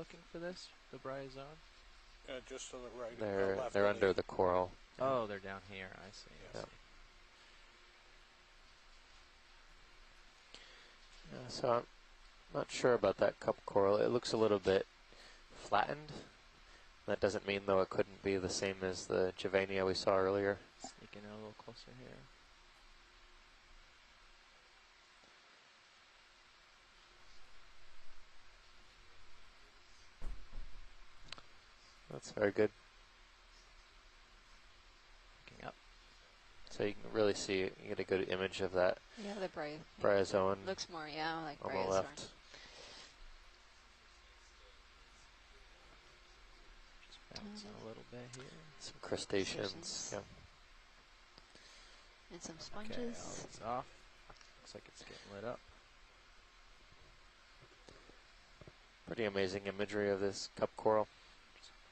looking for this? The bryozoan? Just to the right. They're under the coral. Oh, they're down here. I see. I see. Yeah, so I'm not sure about that cup coral. It looks a little bit flattened. That doesn't mean, though, it couldn't be the same as the Juvenia we saw earlier. Sneaking in a little closer here. That's very good. Looking up. So you can really see, you get a good image of that. Yeah, the bryozoan. Looks more, like on bryozoan. the left. Just bouncing a little bit here. Some crustaceans. Yeah. And some sponges. Okay, all it's off. Looks like it's getting lit up. Pretty amazing imagery of this cup coral.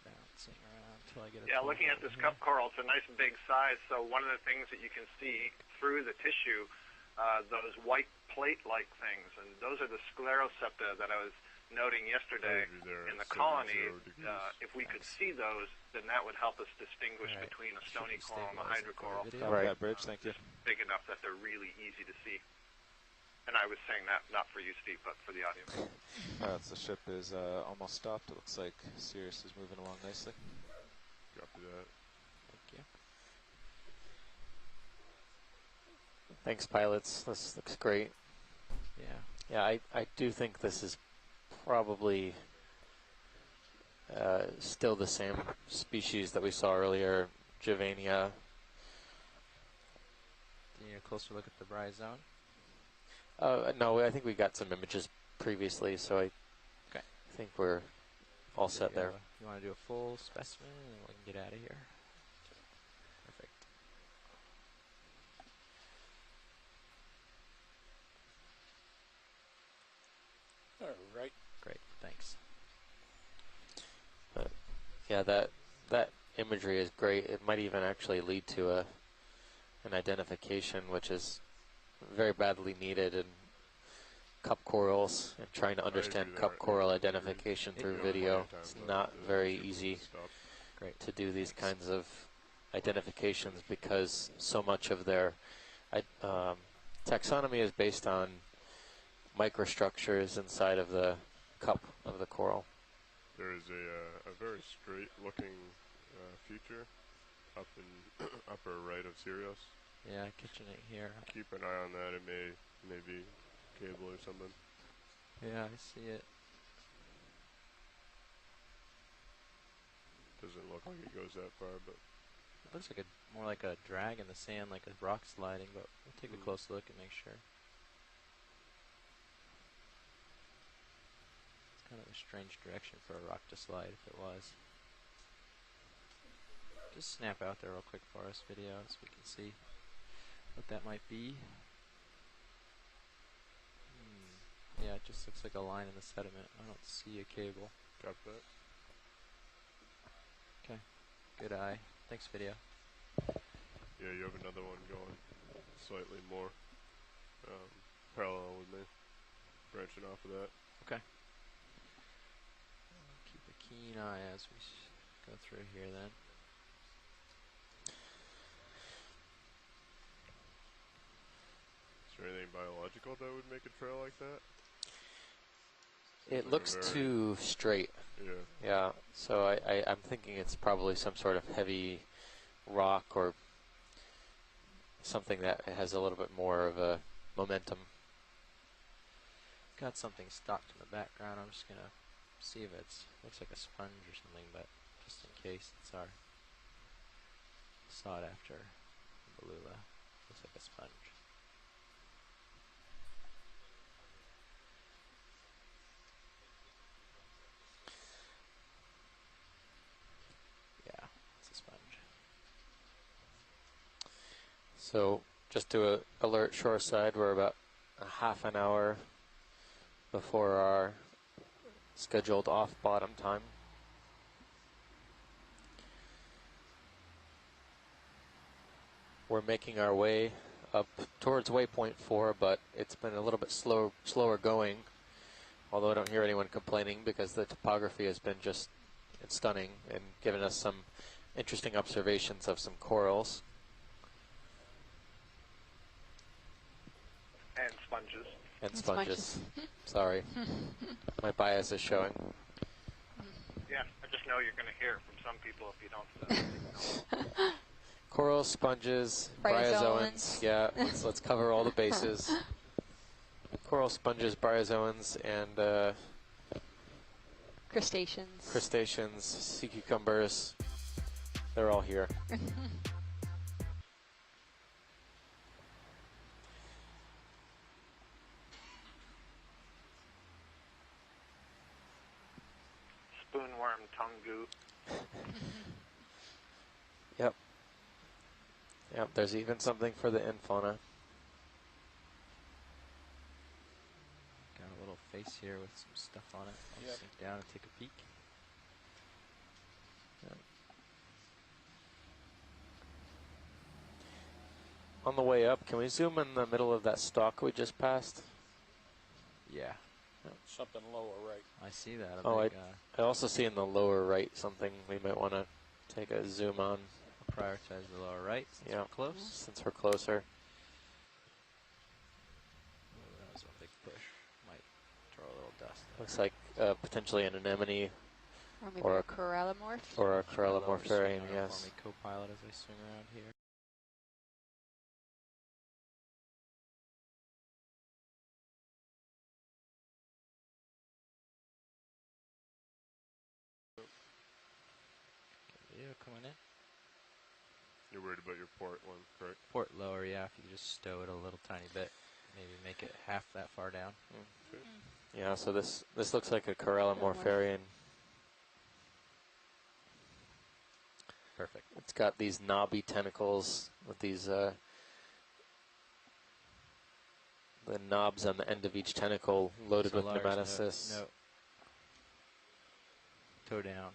Bouncing around until I get Yeah, looking at this cup coral, it's a nice big size. So one of the things that you can see through the tissue, those white plate-like things, and those are the sclerosepta that I was noting yesterday in the colony. If we could see those, then that would help us distinguish between a stony coral and a hydrocoral. Right, bridge, thank you. Big enough that they're really easy to see. And I was saying that not for you, Steve, but for the audience. Alright, so the ship is almost stopped. It looks like Sirius is moving along nicely. Copy that. Thank you. Thanks, pilots. This looks great. Yeah. Yeah, I do think this is probably still the same species that we saw earlier, Juvenia. Do you need a closer look at the bryozoan? No, I think we got some images previously, so I think we're all set there. You want to do a full specimen and we can get out of here? Perfect. All right. Great, thanks. Yeah, that imagery is great. It might even actually lead to an identification, which is very badly needed in cup corals, and trying to understand cup coral identification through video. It's not very easy to do these kinds of identifications because so much of their taxonomy is based on microstructures inside of the cup of the coral. There is a very straight-looking feature up in upper right of Sirius. Yeah, catching it here. Keep an eye on that. It may be cable or something. Yeah, I see it. Doesn't look like it goes that far, but it looks like more like a drag in the sand, like a rock sliding. But we'll take a close look and make sure. It's kind of a strange direction for a rock to slide if it was. Just snap out there real quick for us, video, so we can see what that might be. Yeah, it just looks like a line in the sediment. I don't see a cable. Got that. Okay, good eye. Thanks, video. Yeah, you have another one going slightly more parallel with me, branching off of that. Okay. Keep a keen eye as we go through here then. Is there anything biological that would make a trail like that? It looks too straight. Yeah. Yeah, so I'm thinking it's probably some sort of heavy rock or something that has a little bit more of a momentum. Got something stocked in the background. I'm just gonna see if it's looks like a sponge or something, but just in case, it's our sought after beluga. Looks like a sponge. Yeah, it's a sponge. So just to alert shoreside, we're about a half an hour before our scheduled off bottom time. We're making our way up towards waypoint 4, but it's been a little bit slower going although I don't hear anyone complaining because the topography has been just it's stunning and given us some interesting observations of some corals. And sponges. And sponges. Sorry. My bias is showing. Yeah, I just know you're going to hear from some people if you don't. Coral, sponges, bryozoans. Yeah, let's cover all the bases. Coral, sponges, bryozoans, and crustaceans, sea cucumbers. They're all here. Spoonworm, tongue Yep. Yep, there's even something for the infauna. Got a little face here with some stuff on it. I'll sink down and take a peek. Yep. On the way up, can we zoom in the middle of that stalk we just passed? Yeah. Something lower right. I see that. I also see in the lower right something we might want to take a zoom on. Prioritize the lower right since we're close. Since we're closer. Ooh, that was a big push. Might throw a little dust. Looks like potentially an anemone or maybe a corallimorph. Or a corallimorpharian, yes. For me, co-pilot as I swing around here. Video coming in. You're worried about your port one, correct? Port lower, yeah. If you just stow it a little tiny bit, maybe make it half that far down. Okay. Yeah, so this looks like a corallimorpharian. Perfect. It's got these knobby tentacles with these the knobs on the end of each tentacle loaded with nematocysts. No. Toe down.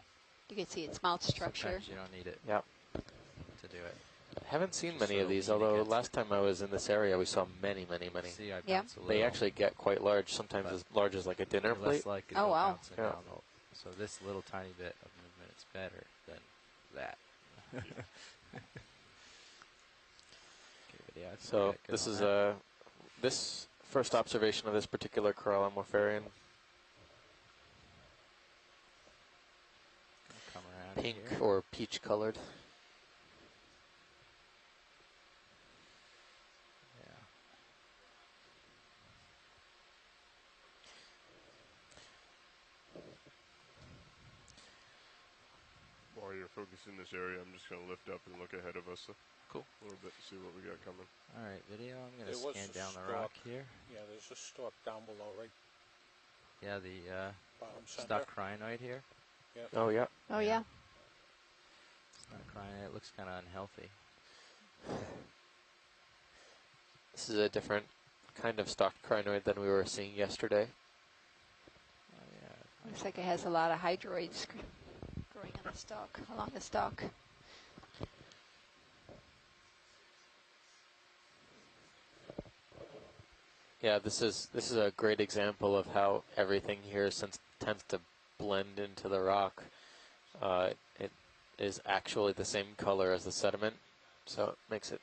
You can see its mouth structure. Sometimes you don't need it. Yep. To do it. I haven't seen Just many of so these, lean although against last time I was in this area we saw many. See, I Yeah. bounce a little. They actually get quite large, sometimes as large as like a dinner You're less plate. likely Oh, to wow. bounce it Yeah. down. So this little tiny bit of movement is better than that. Okay, but yeah, I think we So got good this on is that. this first observation of this particular corallimorpharian. Come around Pink here. or peach colored. Yeah. While you're focused in this area, I'm just going to lift up and look ahead of us Cool. a little bit to see what we got coming. All right, video. I'm going There to was scan a down the stalk. rock here. Yeah, there's a stalk down below, right Yeah, the bottom center. stock crinoid here. Yep. Oh yeah. Oh yeah. It's not crinoid. It looks kind of unhealthy. This is a different kind of stalked crinoid than we were seeing yesterday. Oh yeah. Looks like it has a lot of hydroids growing on the stalk, along the stalk. Yeah, this is a great example of how everything here tends to blend into the rock. It is actually the same color as the sediment, so it makes it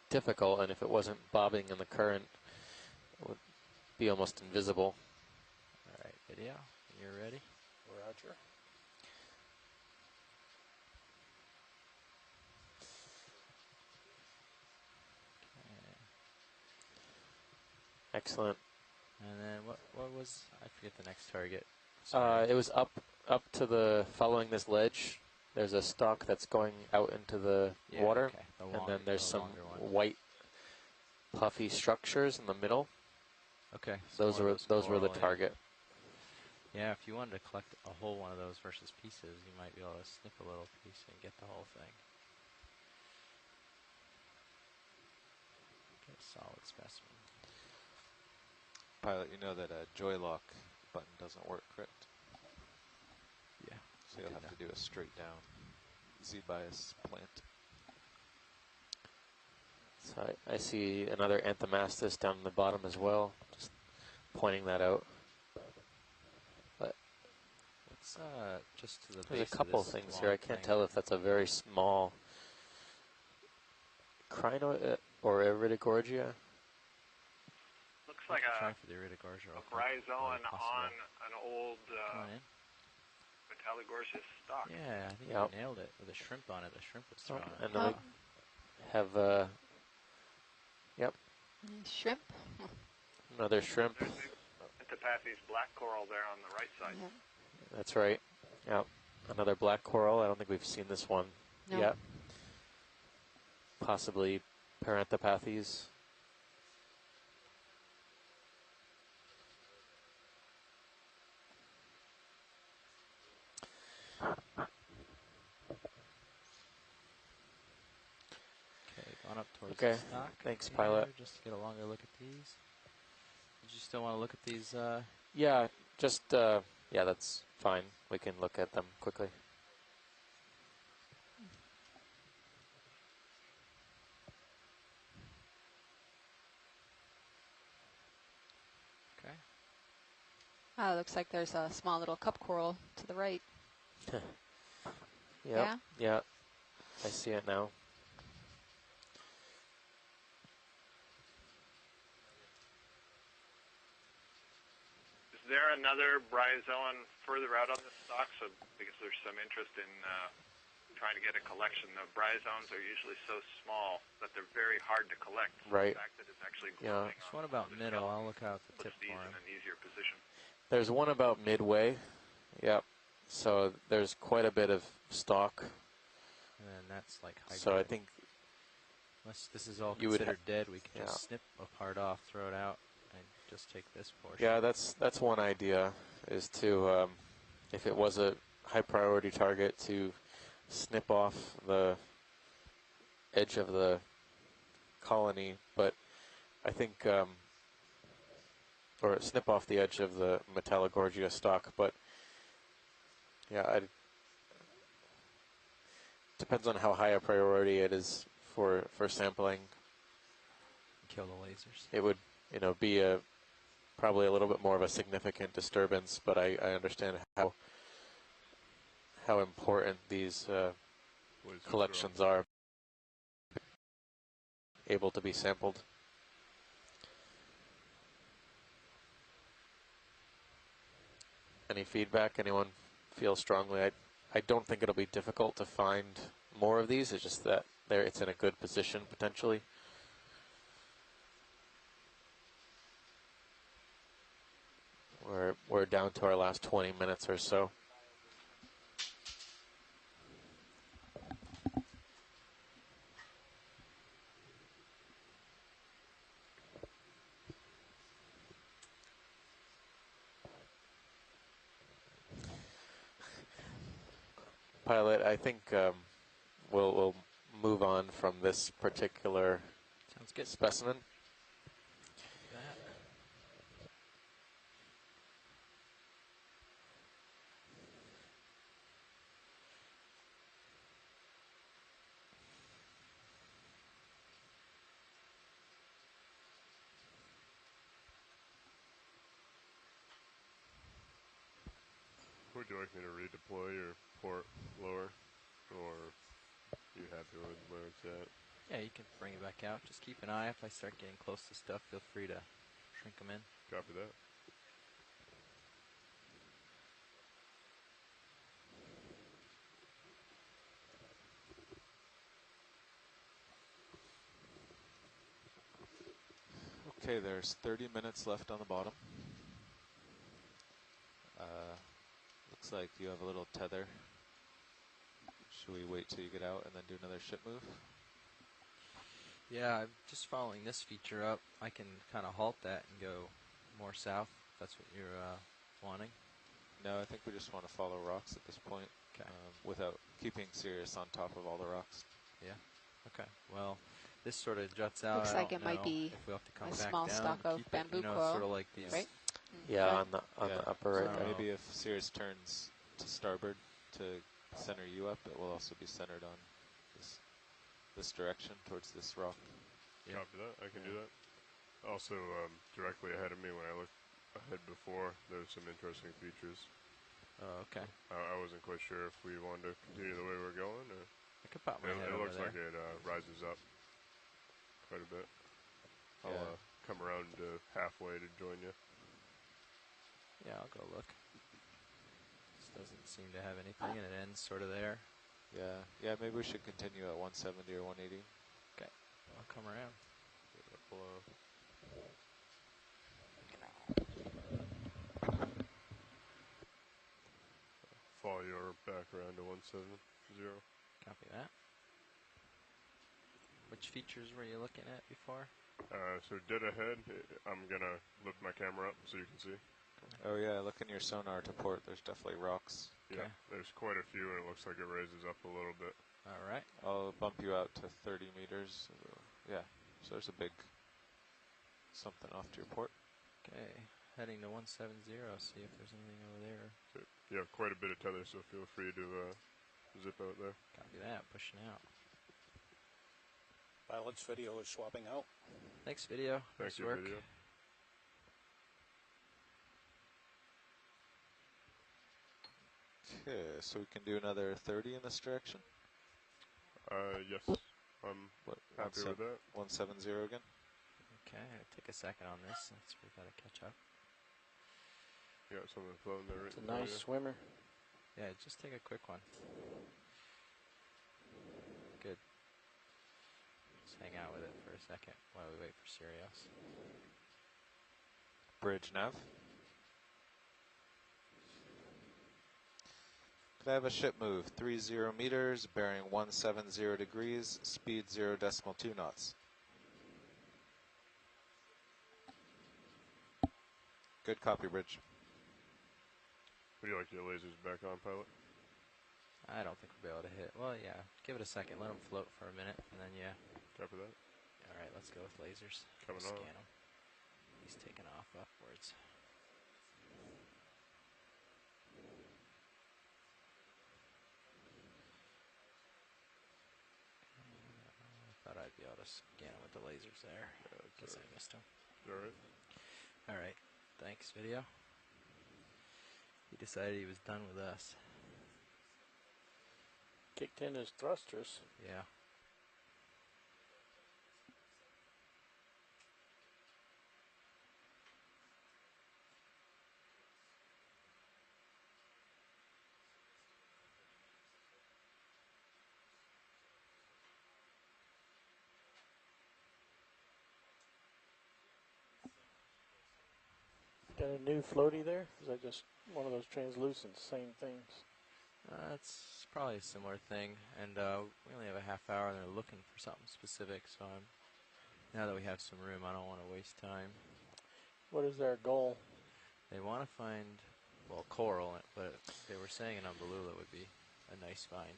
difficult, and if it wasn't bobbing in the current, it would be almost invisible. All right, video. You're ready. Roger. Excellent. And then what was, I forget the next target. It was up to the, following this ledge, there's a stalk that's going out into the water, okay. and then there's some longer one. white puffy structures in the middle. Okay. Those more were of those were the coral, yeah. target. Yeah, if you wanted to collect a whole one of those versus pieces, you might be able to snip a little piece and get the whole thing. Get a solid specimen. Pilot, you know that a joy lock button doesn't work, correct? Yeah. So you'll have to do a straight down Z-bias plant. So I see another anthomastus down in the bottom as well, just pointing that out. What's just to the There's a base of couple this things long here. I can't thing? tell if that's a very small crino or Iridogorgia. Looks like Try a for the Iridogorgia. bryozoan on an old Come on in. Metallogorgia stock. Yeah, I think Yep. you nailed it with a shrimp on it. The shrimp was thrown on And it. then we have, yep, Shrimp. another shrimp. There's the Antipathes black coral there on the right side. Yeah. That's right. Yep. Another black coral. I don't think we've seen this one No. yet. Possibly Parantipathes. Okay, going up towards Okay, the stock. thanks, here, pilot. Just to get a longer look at these. Did you still want to look at these? Yeah, just, yeah, that's fine. We can look at them quickly. Okay. Oh, looks like there's a small little cup coral to the right. Yep. Yeah? Yeah, I see it now. Is there another bryozoan further out on the stock? So because there's some interest in trying to get a collection. The bryozoans are usually so small that they're very hard to collect. So Right. the fact that it's actually Yeah. growing There's on one about the middle. skeleton I'll look out the tip puts these for in him. an easier position. There's one about midway. Yep. So there's quite a bit of stock. And then that's like hydrated. So I think Unless this is all you would considered dead, we can yeah. just snip a part off, throw it out, and just take this portion. yeah, that's one idea is to if it was a high priority target to snip off the edge of the colony, but I think or snip off the edge of the Metallogorgia stock, but yeah, depends on how high a priority it is for sampling. Kill the lasers. It would, be probably a little bit more of a significant disturbance, but I understand how important these Lasers collections are able to be sampled. Any feedback? Anyone feel strongly? I don't think it'll be difficult to find more of these. It's just that it's in a good position potentially. We're down to our last 20 minutes or so. Pilot, I think we'll move on from this particular Sounds good. specimen. That. Would you like me to redeploy your port lower, or you happy with where it's at? Yeah, you can bring it back out. Just keep an eye. If I start getting close to stuff, feel free to shrink them in. Copy that. Okay, there's 30 minutes left on the bottom. Looks like you have a little tether. Should we wait till you get out and then do another ship move? Yeah, I'm just following this feature up. I can kind of halt that and go more south, if that's what you're wanting. No, I think we just want to follow rocks at this point. Okay. Without keeping Sirius on top of all the rocks. Yeah. Okay. Well, this sort of juts out. Looks I like don't it might know be if we have to come a back small down stock and of keep bamboo it, coral, sort of like these. right? Yeah, Okay. on the upper right So there. Maybe if Sirius turns to starboard to center you up, it will also be centered on this direction towards this rock. Yeah. Copy that. I can do that. Also, directly ahead of me, when I looked ahead before, there's some interesting features. Oh, okay. I wasn't quite sure if we wanted to continue the way we're going, or I could pop my head it over looks there. like it rises up quite a bit. I'll Yeah. come around to halfway to join you. Yeah, I'll go look. This doesn't seem to have anything, and it ends sort of there. Yeah. Yeah, maybe we should continue at 170 or 180. Okay, I'll come around. Get up below. Follow your back around to 170. Copy that. Which features were you looking at before? So dead ahead, I'm gonna lift my camera up so you can see. Oh yeah, look in your sonar to port. There's definitely rocks. Yeah, Okay. there's quite a few, and it looks like it raises up a little bit. All right. I'll bump you out to 30 meters. Yeah, so there's a big something off to your port. Okay, heading to 170. See if there's anything over there. So you have quite a bit of tether, so feel free to zip out there. Copy that. Pushing out. Pilot's video is swapping out. Thanks, video. Thank Nice you, work. video. Okay, so we can do another 30 in this direction. Yes, I'm What? happy with that. 170 again. Okay, take a second on this since we gotta catch up. You got something floating there right It's a in front of nice you? swimmer. Yeah, just take a quick one. Good. Just hang out with it for a second while we wait for Sirius. Bridge nav. Could I have a ship move 30 meters, bearing 170 degrees, speed 0.2 knots? Good copy, Bridge. Would you like your lasers back on, pilot? I don't think we'll be able to hit. Well, yeah. Give it a second. Let them float for a minute, and then yeah. Copy that. All right, let's go with lasers. Coming Scan on. him. He's taking off upwards. I thought I'd be able to scan him with the lasers there. Guess I missed him. Alright. All right. Thanks, video. He decided he was done with us. Kicked in his thrusters. Yeah. Got a new floaty there? Is that just one of those translucent same things? It's probably a similar thing, and we only have a half hour, and they're looking for something specific. So now that we have some room, I don't want to waste time. What is their goal? They want to find, well, coral, but they were saying an umbellula would be a nice find.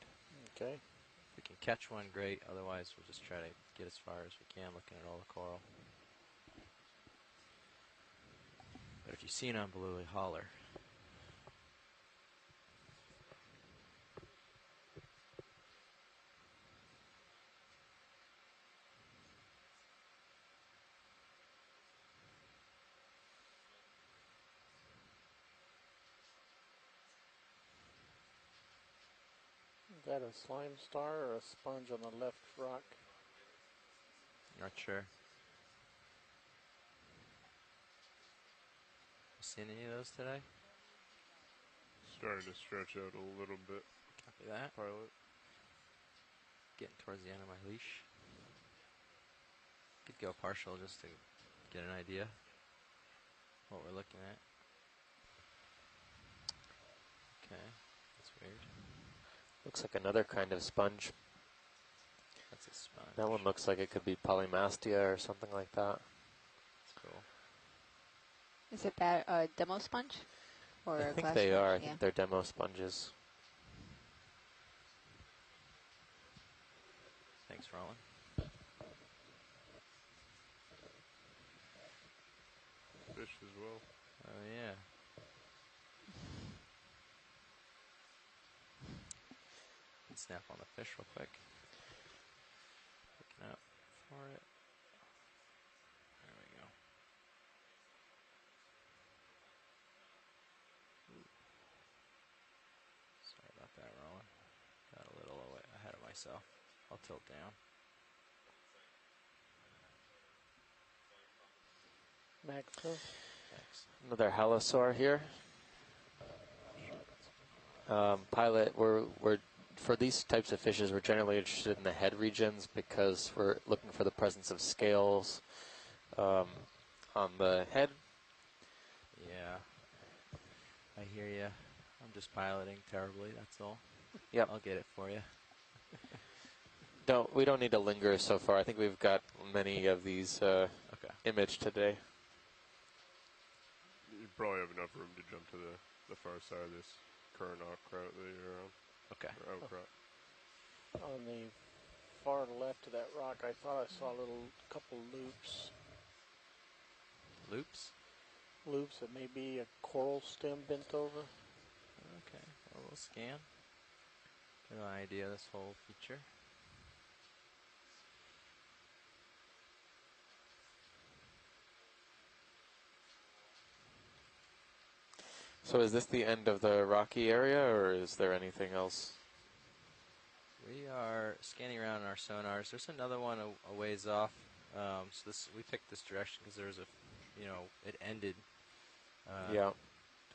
Okay. If we can catch one, great. Otherwise, we'll just try to get as far as we can, looking at all the coral. But if you see an umbellula, holler. Is that a slime star or a sponge on the left rock? Not sure. Seen any of those today? Starting to stretch out a little bit, Copy that. pilot. Getting towards the end of my leash. Could go partial just to get an idea what we're looking at. Okay, that's weird. Looks like another kind of sponge. That's a sponge. That one looks like it could be polymastia or something like that. That's cool. Is it that demo sponge? Or I a think glass they sponge? are. I Yeah. think they're demo sponges. Thanks, Roland. Fish as well. Oh, yeah. Snap on the fish real quick. Looking out for it. There we go. myself. I'll tilt down. Maxwell. Thanks. Another halosaur here. Pilot, we're for these types of fishes, we're generally interested in the head regions because we're looking for the presence of scales on the head. Yeah. I hear you. I'm just piloting terribly, that's all. Yep. I'll get it for you. No, we don't need to linger so far. I think we've got many of these Okay. imaged today. You probably have enough room to jump to the far side of this current outcrop that you're on. Okay. Or outcrop. On the far left of that rock, I thought I saw a couple loops. Loops? Loops that may be a coral stem bent over. Okay. Well, we'll scan. Get an idea of this whole feature. So is this the end of the rocky area, or is there anything else? We are scanning around in our sonars. There's another one a ways off. So we picked this direction because there's it ended Yeah.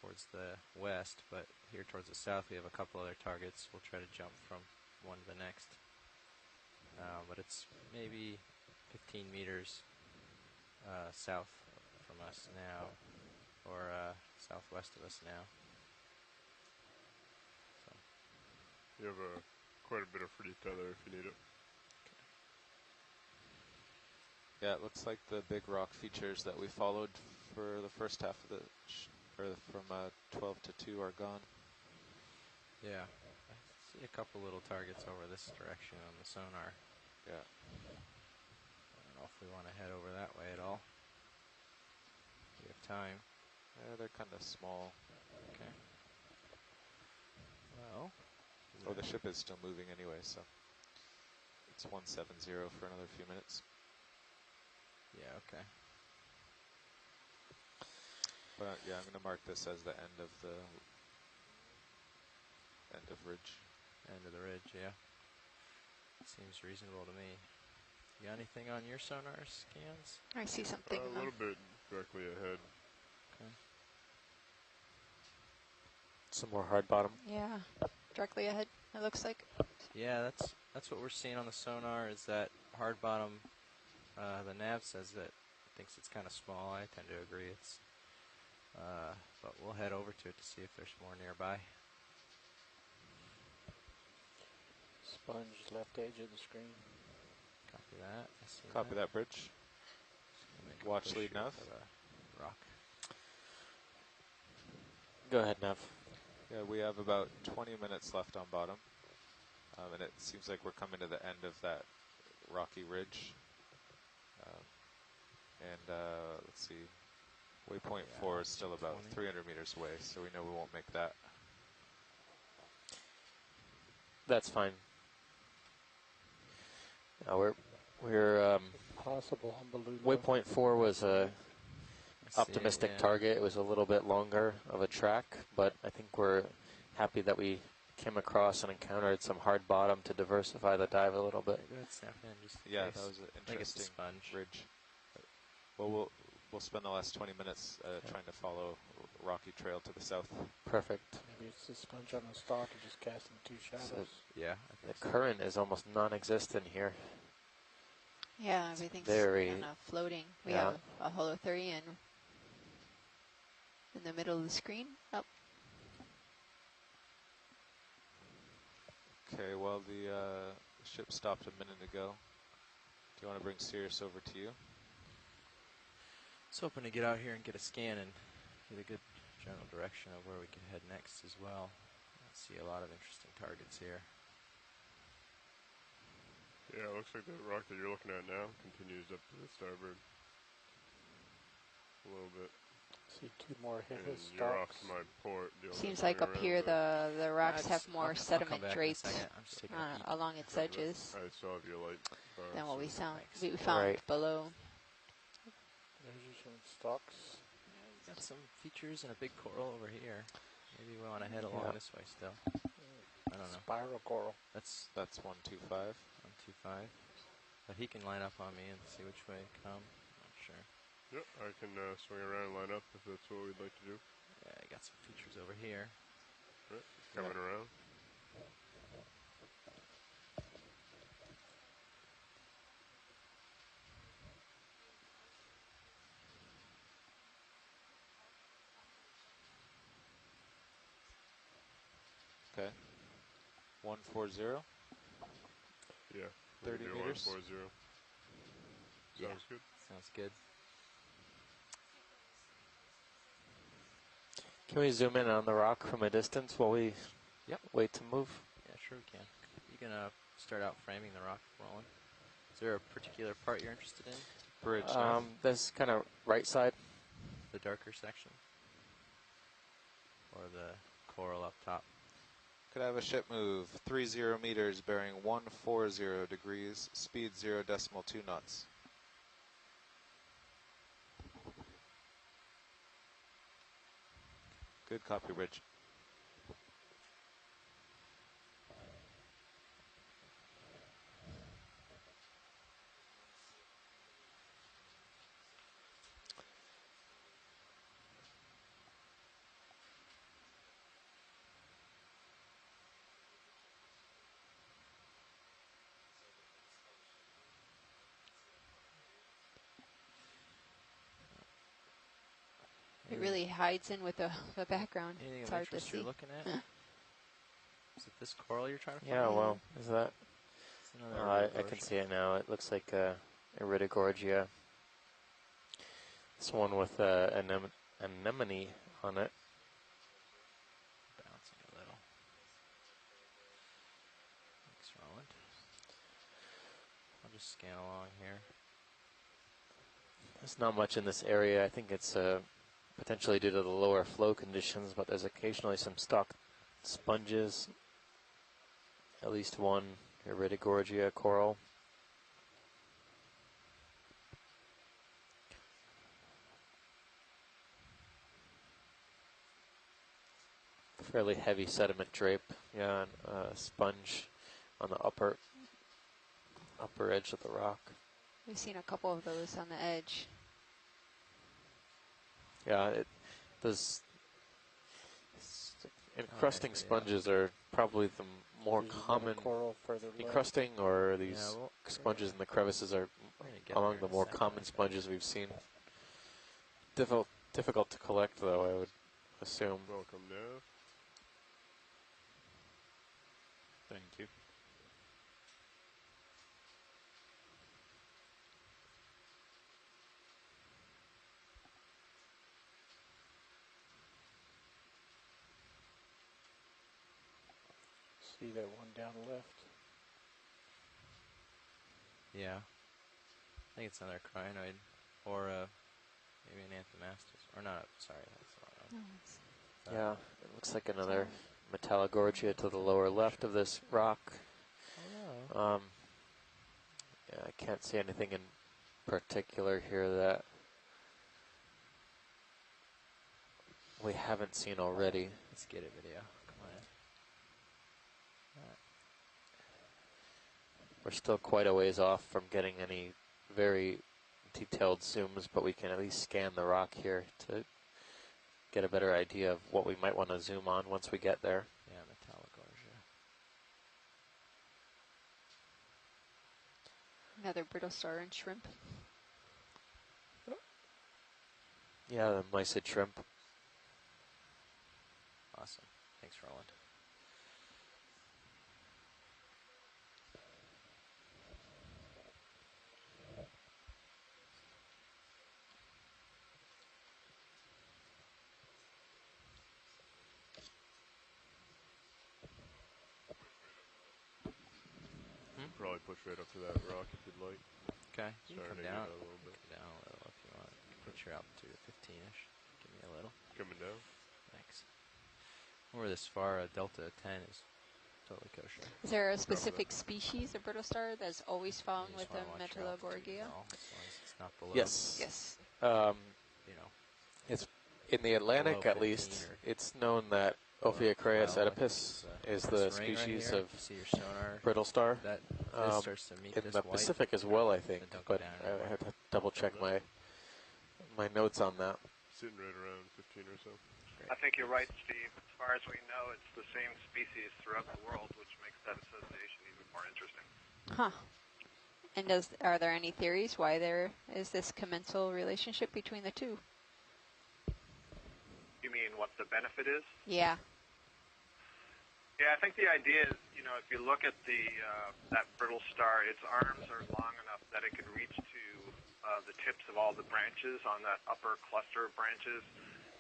towards the west, but here towards the south we have a couple other targets. We'll try to jump from one to the next. But it's maybe 15 meters south from us now, or southwest of us now. So. You have quite a bit of free tether if you need it. Yeah, it looks like the big rock features that we followed for the first half of the, from 12 to 2 are gone. Yeah, I see a couple little targets over this direction on the sonar. Yeah. I don't know if we want to head over that way at all. We have time. Yeah, they're kind of small. Okay. Well. Oh, the ship is still moving anyway, so it's 170 for another few minutes. Yeah, okay. But yeah, I'm going to mark this as the end of ridge. End of the ridge, yeah. Seems reasonable to me. You got anything on your sonar scans? I see something. A little bit directly ahead. Okay. Some more hard bottom. Yeah, directly ahead, it looks like. Yeah, that's what we're seeing on the sonar is that hard bottom. The nav says that it thinks it's kind of small. I tend to agree. It's, but we'll head over to it to see if there's more nearby. Sponge left edge of the screen. Copy that. I see Copy that, bridge. Just gonna make a Watch push lead here nav. for the rock. Go ahead, Nav. Yeah, we have about 20 minutes left on bottom. And it seems like we're coming to the end of that rocky ridge. Let's see, waypoint 4 is still about 20. 300 meters away, so we know we won't make that. That's fine. Now we're Possible on Beluga. waypoint 4 was a I see it, optimistic yeah. target. It was a little bit longer of a track, but I think we're happy that we came across and encountered some hard bottom to diversify the dive a little bit. Go ahead, snap in just in Yeah, case. that was an I think it's a interesting sponge. ridge. Well, we'll spend the last 20 minutes trying to follow rocky trail to the south. Perfect. Maybe it's the sponge on the stalk and just casting two shadows. So Yeah, I the think so. current is almost non-existent here. Yeah, everything's Very- kind of floating. We Yeah. have a holothury in the middle of the screen. Oh, Okay, well, the ship stopped a minute ago. Do you want to bring Sirius over to you? I was hoping to get out here and get a scan and get a good general direction of where we can head next as well. I see a lot of interesting targets here. Yeah, it looks like the rock that you're looking at now continues up to the starboard. A little bit. See two more And hitless you're off stalks. to my port. The only seems one like up around here there. the rocks have I'll more come sediment back in a draped second. I'm just taking a peek. along its edges I still have your light bar. than what so we found. Thanks. We found Right. below. There's some stalks. We've got some features and a big coral over here. Maybe we want to head along Yeah. this way still. don't know. Spiral coral. That's That's 125. 125. But he can line up on me and see which way to come. Not sure. Yep, I can swing around and line up if that's what we'd like to do. Yeah, I got some features over here. Right, coming around. Okay. 140. Yeah, 30 do meters. 140. Yeah. Sounds good. Sounds good. Can we zoom in on the rock from a distance while we wait to move? Yeah, sure we can. You can start out framing the rock, Roland. Is there a particular part you're interested in? Bridge. This kind of right side. The darker section? Or the coral up top? Could I have a ship move 30 meters, bearing 140 degrees, speed 0.2 knots. Good copy, Bridge. It really hides in with the background. Anything It's of hard to interest you're see. looking at? Is it this coral you're trying to find? Yeah, well, is that? It's another I can see it now. It looks like Iridogorgia. This one with anemone on it. Bouncing a little. Thanks, Roland. I'll just scan along here. There's not much in this area. I think it's potentially due to the lower flow conditions, but there's occasionally some stock sponges. At least one Iridogorgia coral. Fairly heavy sediment drape. Yeah, and sponge on the upper edge of the rock. We've seen a couple of those on the edge. Yeah, those encrusting sponges are probably the more There's common. another coral further left. Encrusting, or these Yeah, well, sponges in the crevices are among the more common sponges we've seen. Difficult to collect, though, I would assume. Welcome, Nav. Thank you. See that one down left? Yeah. I think it's another crinoid. Or maybe an anthomastus. Or not, sorry, that's the wrong one. Yeah, it looks like another Metallogorgia to the lower left of this rock. Hello. Yeah, I can't see anything in particular here that we haven't seen already. Let's get a video. Come on in. We're still quite a ways off from getting any very detailed zooms, but we can at least scan the rock here to get a better idea of what we might want to zoom on once we get there. Yeah, Metallogorgia. Another brittle star and shrimp. Yeah, the mysid shrimp. Awesome. Thanks, Roland. Probably push right up to that rock if you'd like. Okay. You can Starting come to down. get a little bit. Come down a little if you want. Put your altitude at 15-ish. Give me a little. Coming down. Thanks. When we're this far, a delta 10 is totally kosher. Is there a specific species of brittle star that's always found You just with the wanna watch your altitude, Metallogorgia? no, as long as it's not below. Yes. Yes. You know. It's in the Atlantic, Below at least. 15 or- It's known that Ophiocreus well, I think oedipus it's, is the this ring right species here. of You see your sonar. brittle star. That Um, this starts to meet in this the white. Pacific as well, I think, Then don't go but down I anymore. had to double check my notes on that. Sitting right around 15 or so. I think you're right, Steve. As far as we know, it's the same species throughout the world, which makes that association even more interesting. Huh. And are there any theories why there is this commensal relationship between the two? You mean what the benefit is? Yeah. Yeah, I think the idea is, if you look at that brittle star, its arms are long enough that it can reach to the tips of all the branches on that upper cluster of branches,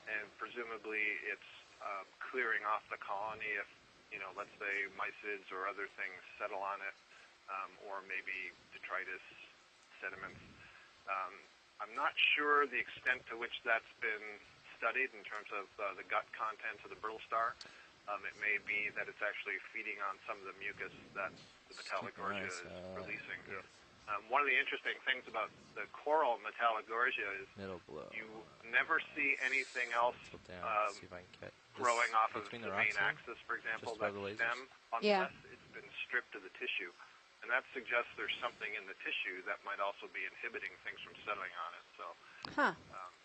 and presumably it's clearing off the colony if, let's say mysids or other things settle on it, or maybe detritus sediments. I'm not sure the extent to which that's been studied in terms of the gut contents of the brittle star. It may be that it's actually feeding on some of the mucus that the Metallogorgia is releasing. Yeah. One of the interesting things about the coral Metallogorgia is Middle below. you never see anything else Tilt down. See if I can get growing off of the between the main rocks here, axis, for example, just that above the lasers. stem, Yeah. unless it's been stripped of the tissue. And that suggests there's something in the tissue that might also be inhibiting things from settling on it. So Huh.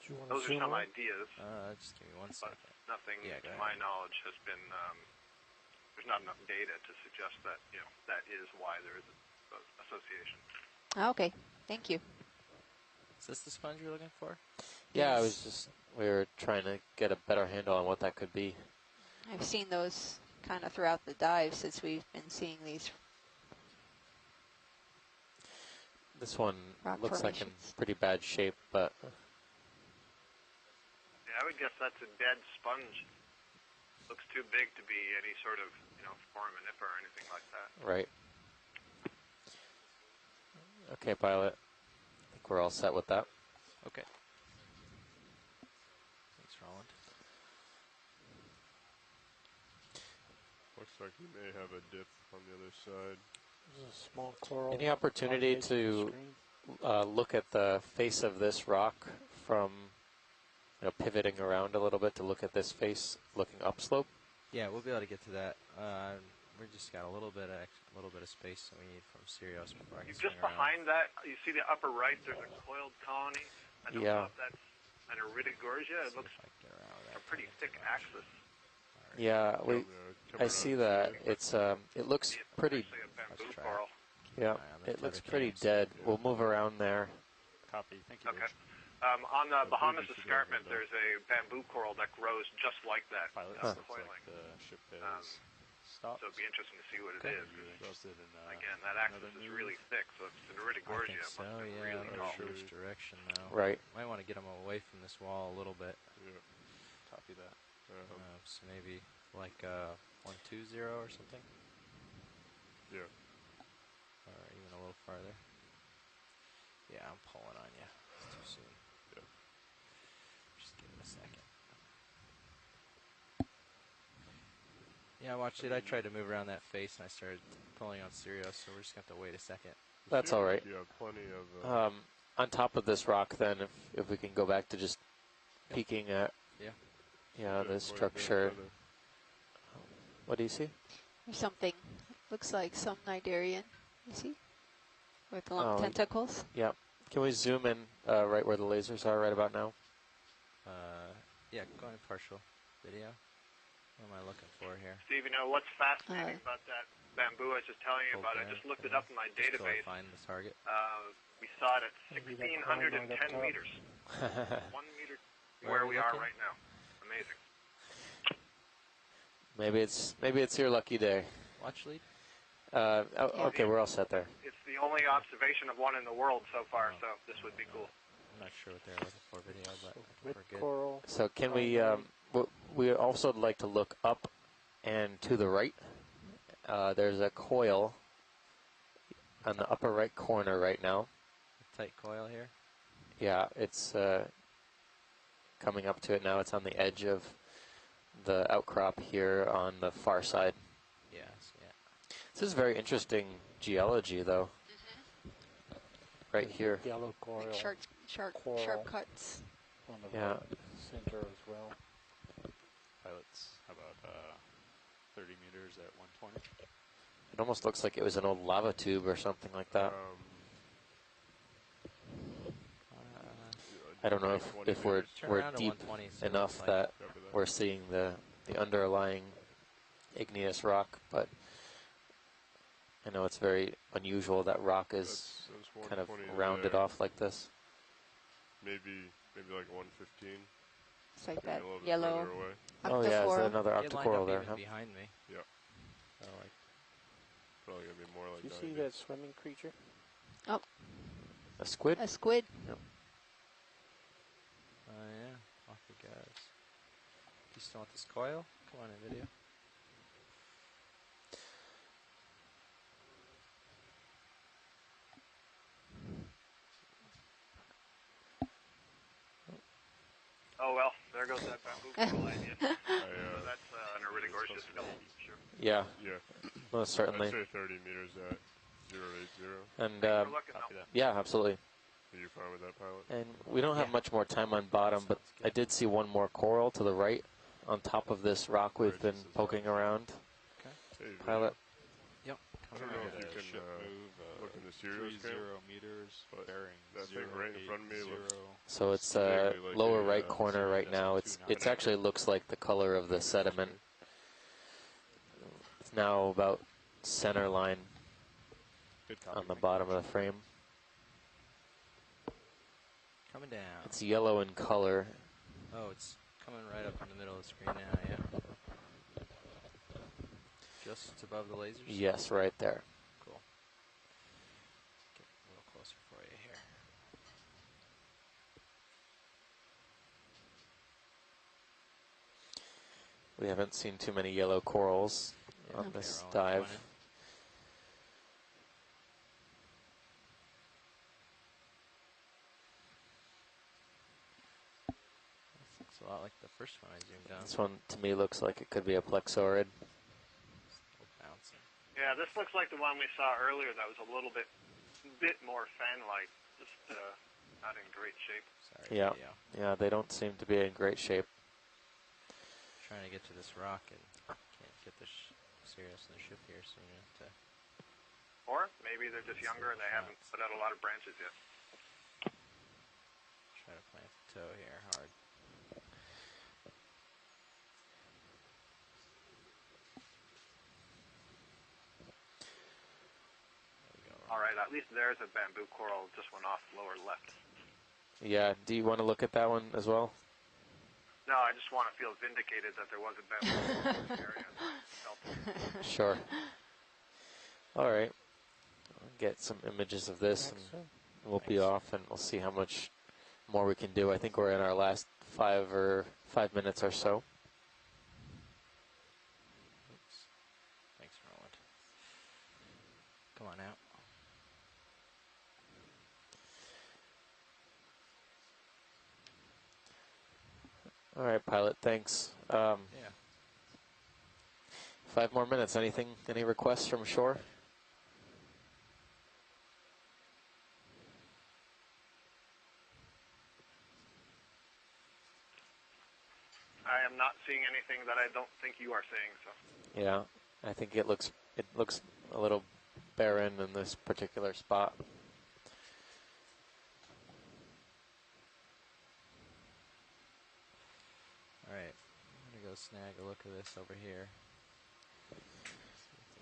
Do you want those to are zoom some in? ideas, Just give me one but second. nothing, Yeah, go to ahead. my knowledge, has been, there's not enough data to suggest that, that is why there is an association. Okay. Thank you. Is this the sponge you're looking for? Yeah, we were trying to get a better handle on what that could be. I've seen those kind of throughout the dive since we've been seeing these. This one Rock looks like in formations. pretty bad shape, but Yeah, I would guess that's a dead sponge. Looks too big to be any sort of, foraminifera or anything like that. right. Okay, pilot. I think we're all set with that. Okay. Thanks, Roland. Looks like you may have a dip on the other side. There's a small coral. Any opportunity congregation on the to screen. look at the face of this rock from, pivoting around a little bit to look at this face looking upslope? Yeah, we'll be able to get to that. We just got a little bit of space that we need from Sirius before I can Just swing around. behind that, you see the upper right, there's a coiled colony. I don't Yeah. know if that's an Iridogorgia. It See looks if I can get around a that pretty too thick much. axis. Yeah, Come I see that. It's it looks See, it's pretty. actually a bamboo Let's try coral. Yeah, on the it looks tether pretty cams. dead. We'll move around there. Copy. Thank you. Okay. Rich. On the Bahamas should be escarpment, able to- there's a bamboo coral that grows just like that, Pilot, Huh. looks coiling. like the ship Um, is stopped. So it'd be interesting to see what it Okay. is. Are you interested in Again, that axis another is move? really thick, so if it's an I Iridogorgia, think it must so, have been yeah. really I'm tall. not sure which direction though. Right. Might want to get them away from this wall a little bit. Yeah. Copy that. So maybe like 120 or something, Yeah. or even a little farther. Yeah, I'm pulling on you. It's too soon. Yeah. Just give it a second. Yeah, watch it. I tried to move around that face and I started pulling on Sirius, so we're just going to have to wait a second. That's Sure, all right. You have plenty of. On top of this rock, then, if we can go back to just peeking at, Yeah. the quite a bit structure. further. What do you see? There's something. Looks like some Nidarian. You see? With long Oh, tentacles. Yeah. Can we zoom in right where the lasers are right about now? Yeah, go in partial video. What am I looking for here? Steve, what's fascinating about that bamboo I was just telling you Hold about? I there, just looked it okay. up in my Just till I database. find the target. We saw it at Maybe that coral right up 1,610 top. meters. 1 meter Where where are we we are looking? right now. Amazing. Maybe it's your lucky day. Watch lead. Okay, we're all set there. It's the only observation of one in the world so far, so this would be cool. I'm not sure what they're looking for video, but With we're good. coral. So can we? We also would like to look up and to the right. There's a coil on the upper right corner right now. Tight coil here. Yeah, it's coming up to it now. It's on the edge of the outcrop here on the far side. Yes, yeah. This is very interesting geology, though. Right here. Yellow coral Like sharp Coral. cuts. on the Yeah. right center as well. pilots. How about 30 meters at 120? It almost looks like it was an old lava tube or something like that. I don't know if we're deep enough that we're seeing the underlying igneous rock, but I know it's very unusual that rock is kind of rounded off like this. Maybe like 115. It's like that A little bit yellow further away. Oh yeah, is octocoral. that another It lined octocoral up there? even Huh? behind me. Yep. So like, Probably gonna be more like Do you 90. see that swimming creature? A squid? A squid. Yep. oh yeah, off it goes. You still want this coil? Come on in video. Oh well, there goes that bamboo coral idea. So I, that's an Iridogorgia skeleton, sure. Yeah, yeah. most certainly. I'd say 30 meters at 080. And We're looking Copy though. that. yeah, absolutely. Are you fine with that, pilot? And we don't have much more time on bottom, but I did see one more coral to the right on top of this rock we've been poking around. Hey, Pilot. Yep. I don't know if you can ship move, look in the serial 30 scan. meters, but bearing that thing right in front of me 080. looks So it's vaguely like lower a, right corner right now. It's actually looks like the color of the sediment. It's now about center line Good copy. on the bottom of the frame. Coming down. It's yellow in color. Oh, it's coming right up in the middle of the screen now, yeah. Just above the lasers? Yes, right there. Cool. Get a little closer for you here. We haven't seen too many yellow corals on Okay, this we're all dive. 20. This looks a lot like the first one I zoomed on. This one to me looks like it could be a plexaurid. Still bouncing. Yeah, this looks like the one we saw earlier that was a little bit more fan-like, just not in great shape. Sorry, Yeah. video. Yeah, they don't seem to be in great shape. Trying to get to this rock and can't get the Sirius and the ship here soon enough to. Or maybe they're just younger and they haven't put out a lot of branches yet. Try to plant the toe here hard. There we go. All right, at least there's a bamboo coral, just went off lower left. Yeah, do you want to look at that one as well? No, I just want to feel vindicated that there was a bamboo coral in this area. Felt it. Sure. All right. I'll get some images of this and we'll be off and we'll see how much more we can do. I think we're in our last 5 minutes or so. Oops. Thanks, Roland. Come on out. All right, pilot, thanks. Yeah. 5 more minutes. Anything, any requests from shore? I am not seeing anything that I don't think you are seeing, so. Yeah, I think it looks a little barren in this particular spot. All right. I'm gonna go snag a look at this over here.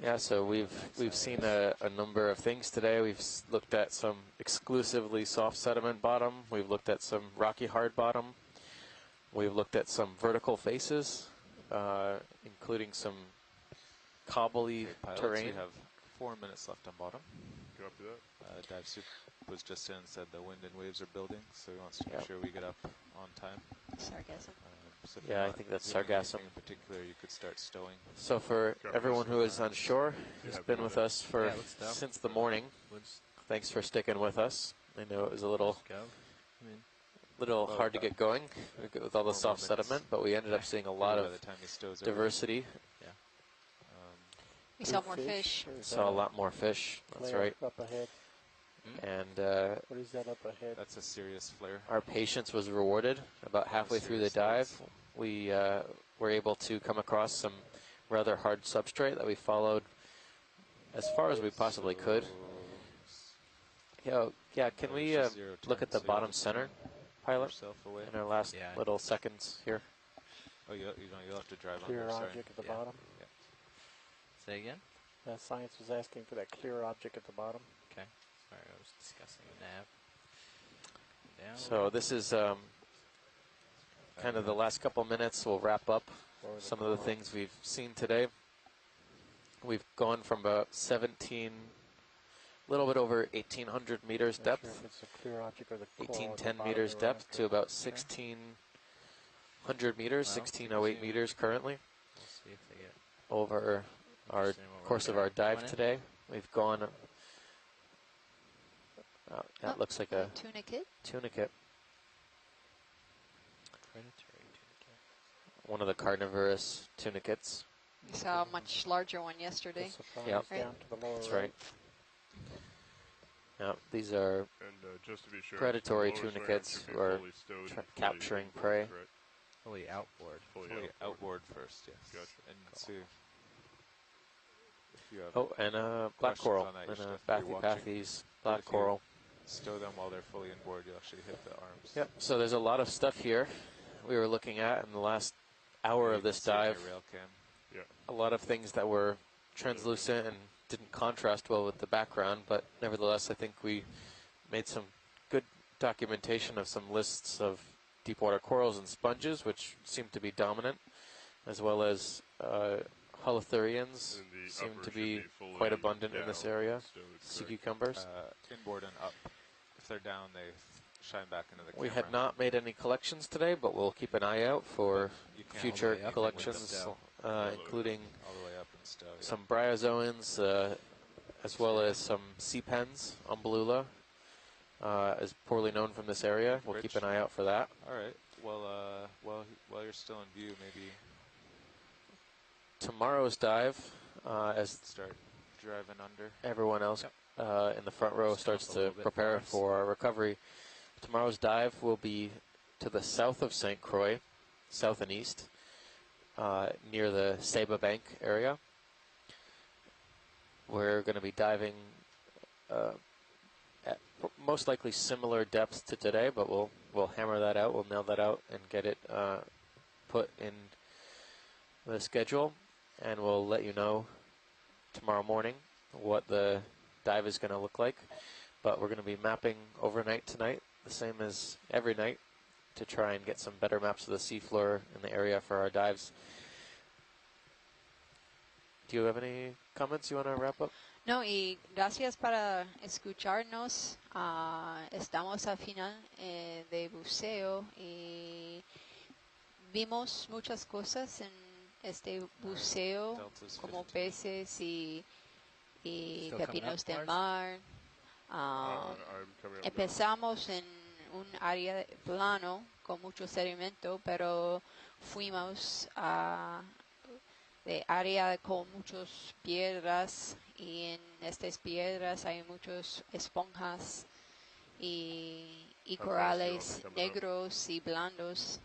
Yeah, so we've seen a number of things today. We've looked at some exclusively soft sediment bottom. We've looked at some rocky hard bottom. We've looked at some vertical faces, including some cobbly Pilots, terrain. we have 4 minutes left on bottom. Copy that. Dive Soup was just in and said the wind and waves are building, so he wants to make Yep. sure we get up on time. Sarcasm. So if Yeah, you're I not think that's doing sarcasm. anything in particular, you could start stowing. So for everyone who is on shore, who's Yeah, been with us for Yeah, let's go. since the morning, Let's thanks for sticking with us. I know it was a little go. I mean, little hard to get going with all the 4 soft more minutes. sediment, but we ended up seeing a lot By of the time he stows diversity. We saw more fish. Or is Saw a that lot more fish. That's flare right. Up ahead. And What is that up ahead? that's a serious flare. our patience was rewarded about halfway through the dive. We were able to come across some rather hard substrate that we followed as far as we possibly could. Yeah, can we look at the bottom center, pilot, yourself away. in our last Yeah. little seconds here? Oh, you'll have to drive Clear under. Sorry. object at the Yeah. bottom. Say again? Science was asking for that clear object at the bottom. Okay. Sorry, I was discussing the nav. Down. So this is kind of the last couple minutes. We'll wrap up Lower the some of the coral. things we've seen today. We've gone from about 17, a little bit over 1,800 meters Not sure depth, if it's a clear object or the coral at the 1810 bottom meters of the rock. depth to about 1,600 meters, Well, 1,608 meters currently We'll see if they get over our interested in what we're course of looking our at. dive Coming in. today. We've gone, that Oh, looks like a tunicate. tunicate, Predatory tunicate. one of the carnivorous tunicates. We saw a much larger one yesterday. The surprise Yep. down to the lower That's right. right. Now, these are And just to be sure, predatory the lower tunicates stern should be are fully stowed and fully capturing inboard, prey. correct? Fully outboard. Fully Fully outboard. outboard first, yes. Gotcha. And so, if you have Oh, and black questions coral, on that, you and should have to be watching. Bathypathes, But black if you coral. stow them while they're fully inboard, you'll actually hit the arms. Yep, so there's a lot of stuff here we were looking at in the last hour You of can this see it in your dive. rail cam. A lot of things that were translucent and didn't contrast well with the background, but nevertheless, I think we made some good documentation of some lists of deepwater corals and sponges, which seem to be dominant, as well as holothurians And the seem upper to should be fully quite abundant in this down area. and stowed, Sea correct? cucumbers. Inboard and up. If they're down, they shine back into the We camera. had not made any collections today, but we'll keep an eye out for You can future all the way up collections, and including all the way up and stow. Yeah. some bryozoans, as well as some sea pens, umbellula, is poorly known from this area. We'll keep an eye out for that. All right. Well, while you're still in view, maybe Tomorrow's dive, as start driving under. everyone else in the front row Just come up starts a to little bit prepare for us. for our recovery, tomorrow's dive will be to the south of St. Croix, south and east, near the Saba Bank area. We're going to be diving at most likely similar depths to today, but we'll hammer that out, we'll nail that out and get it put in the schedule, and we'll let you know tomorrow morning what the dive is going to look like. But we're going to be mapping overnight tonight, the same as every night, to try and get some better maps of the seafloor in the area for our dives. Do you have any comments you want to wrap up? No, y gracias para escucharnos. Estamos al final de buceo y vimos muchas cosas en este buceo, Delta's como 15. peces y Still coming pepinos up, de Lars? mar. I'm coming up now. Empezamos en un área plano con mucho sedimento, pero fuimos a de área con muchas piedras y en estas piedras hay muchas esponjas y How corales fast you want me coming up? negros y blandos.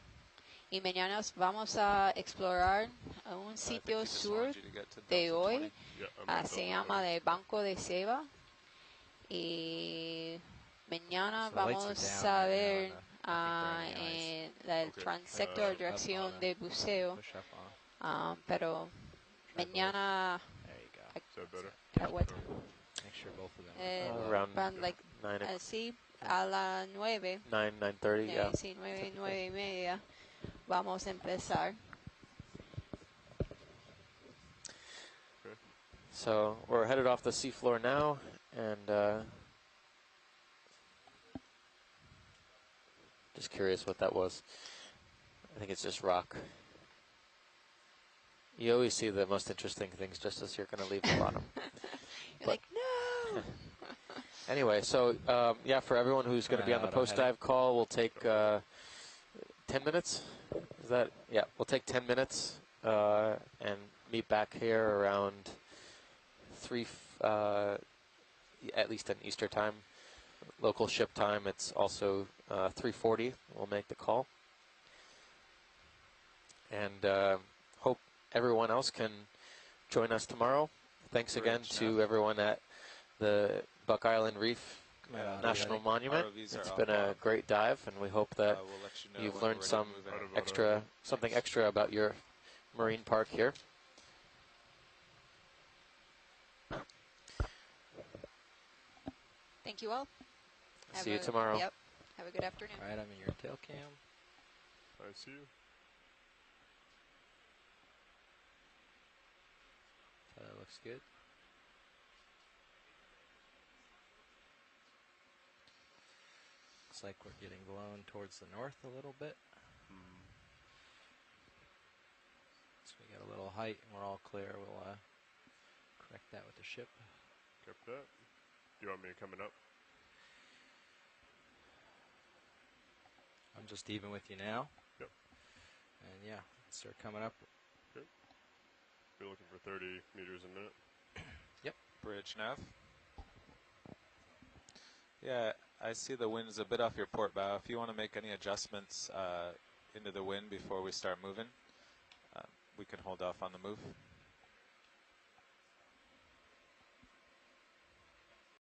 Y mañana vamos a explorar a un I think sitio we just sur want you to get to de Delta hoy. 20. Yeah, I'm at Se Delta llama 20. de Banco de Seba y mañana So the lights are vamos down a right now ver on the- I think they're on el Okay. transector de Up dirección on de buceo, Push up on. pero Try both. mañana There you go. Is that better? at what Make sure both of them Eh, are Around around like 9, así a las 9, 9:30, yeah. sí, 9:30 vamos a empezar. So we're headed off the seafloor now, and just curious what that was. I think it's just rock. You always see the most interesting things just as you're going to leave the bottom. You're like, no! Anyway, so yeah, for everyone who's going to be on the Out, I'm post-dive call, we'll take 10 minutes. Is that? Yeah, we'll take 10 minutes and meet back here around 3, at least in Eastern time. Local ship time, it's also 3:40. We'll make the call. and hope everyone else can join us tomorrow. Thanks again to everyone at the Buck Island Reef National Monument. It's been a great dive, and we hope that We'll let you know you've when we're learned ready to some move in. something extra about your marine park here. Thank you all. See you tomorrow. Yep. Have a good afternoon. All right, I'm in your tail cam. I see you. That looks good. Looks like we're getting blown towards the north a little bit. So we got a little height and we're all clear. We'll correct that with the ship. Got that. Do you want me coming up? I'm just even with you now. Yep. And yeah, start coming up. Okay. Be looking for 30 meters a minute. Yep. Bridge nav. Yeah, I see the wind's a bit off your port bow. If you want to make any adjustments into the wind before we start moving, we can hold off on the move.